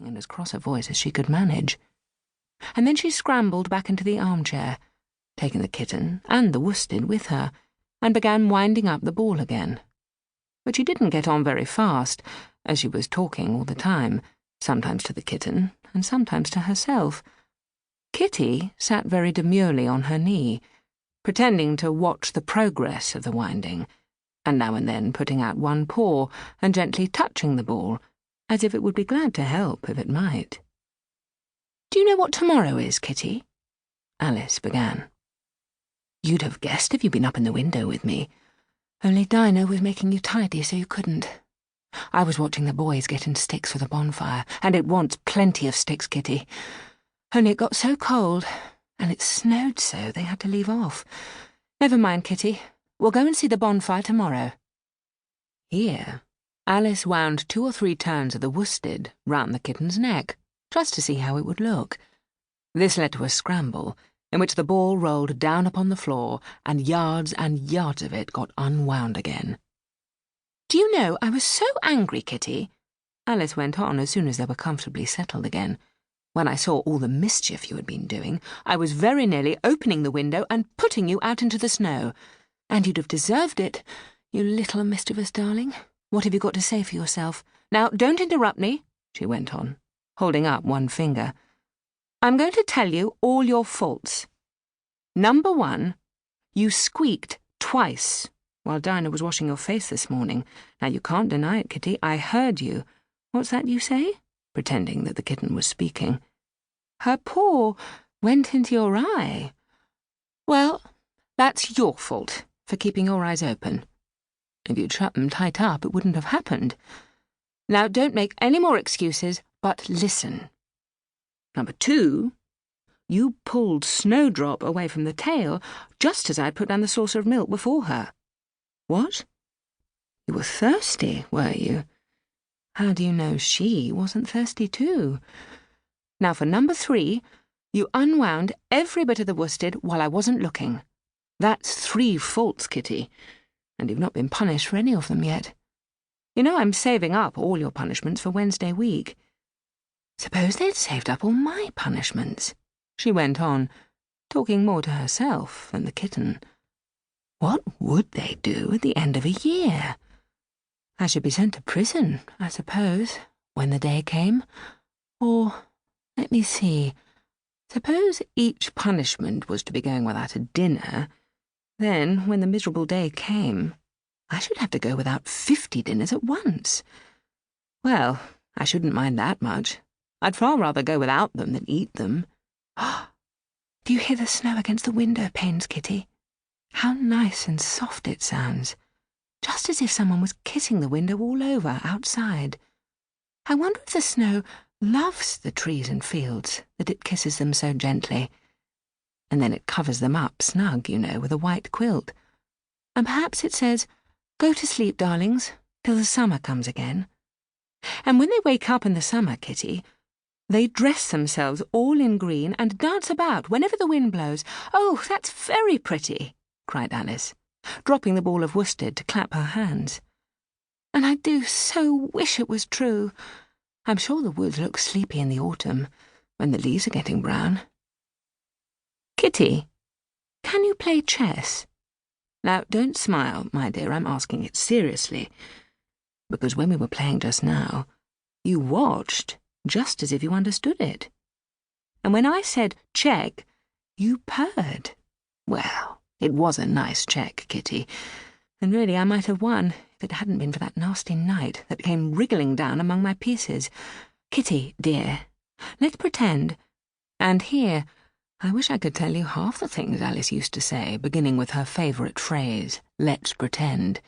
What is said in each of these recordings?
speaking in as cross a voice as she could manage. And then she scrambled back into the armchair, taking the kitten and the worsted with her, and began winding up the ball again. But she didn't get on very fast, as she was talking all the time, sometimes to the kitten and sometimes to herself. Kitty sat very demurely on her knee, pretending to watch the progress of the winding, and now and then putting out one paw and gently touching the ball, as if it would be glad to help if it might. "Do you know what tomorrow is, Kitty?" Alice began. "You'd have guessed if you'd been up in the window with me. Only Dinah was making you tidy so you couldn't. I was watching the boys getting sticks for the bonfire, and it wants plenty of sticks, Kitty. Only it got so cold, and it snowed so they had to leave off. Never mind, Kitty. We'll go and see the bonfire tomorrow." Here, Alice wound 2 or 3 turns of the worsted round the kitten's neck, just to see how it would look. This led to a scramble, in which the ball rolled down upon the floor, and yards of it got unwound again. "Do you know, I was so angry, Kitty," Alice went on as soon as they were comfortably settled again. "When I saw all the mischief you had been doing, I was very nearly opening the window and putting you out into the snow. And you'd have deserved it, you little mischievous darling. What have you got to say for yourself? Now, don't interrupt me," she went on, holding up one finger. "I'm going to tell you all your faults. Number 1, you squeaked twice while Dinah was washing your face this morning. Now, you can't deny it, Kitty. I heard you. What's that you say?" pretending that the kitten was speaking. "Her paw went into your eye. Well, that's your fault for keeping your eyes open. If you'd shut them tight up, it wouldn't have happened. Now, don't make any more excuses, but listen. Number 2, you pulled Snowdrop away from the tail just as I put down the saucer of milk before her. What? You were thirsty, were you? How do you know she wasn't thirsty too? Now for number 3, you unwound every bit of the worsted while I wasn't looking. That's 3 faults, Kitty, and you've not been punished for any of them yet. You know I'm saving up all your punishments for Wednesday week. Suppose they'd saved up all my punishments," she went on, talking more to herself than the kitten. "What would they do at the end of a year? I should be sent to prison, I suppose, when the day came. Or, let me see, suppose each punishment was to be going without a dinner. Then, when the miserable day came, I should have to go without 50 dinners at once. Well, I shouldn't mind that much. I'd far rather go without them than eat them. Do you hear the snow against the window panes, Kitty? How nice and soft it sounds, just as if someone was kissing the window all over outside. I wonder if the snow loves the trees and fields, that it kisses them so gently. And then it covers them up snug, you know, with a white quilt. And perhaps it says, 'Go to sleep, darlings, till the summer comes again.' And when they wake up in the summer, Kitty, they dress themselves all in green and dance about whenever the wind blows. Oh, that's very pretty," cried Alice, dropping the ball of worsted to clap her hands. "And I do so wish it was true. I'm sure the woods look sleepy in the autumn, when the leaves are getting brown. Kitty, can you play chess? Now, don't smile, my dear, I'm asking it seriously, because when we were playing just now, you watched just as if you understood it. And when I said check, you purred. Well, it was a nice check, Kitty, and really I might have won if it hadn't been for that nasty knight that came wriggling down among my pieces. Kitty, dear, let's pretend. And here, I wish I could tell you half the things Alice used to say, beginning with her favourite phrase, let's pretend.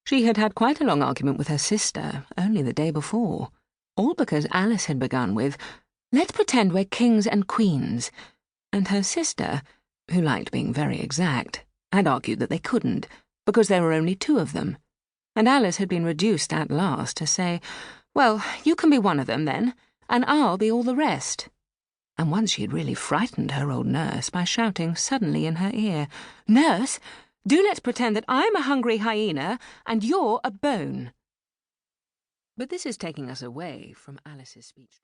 She had had quite a long argument with her sister only the day before, all because Alice had begun with, let's pretend we're kings and queens, and her sister, who liked being very exact, had argued that they couldn't, because there were only 2 of them, and Alice had been reduced at last to say, well, you can be one of them then, and I'll be all the rest. And once she had really frightened her old nurse by shouting suddenly in her ear, Nurse, do let's pretend that I'm a hungry hyena and you're a bone. But this is taking us away from Alice's speech.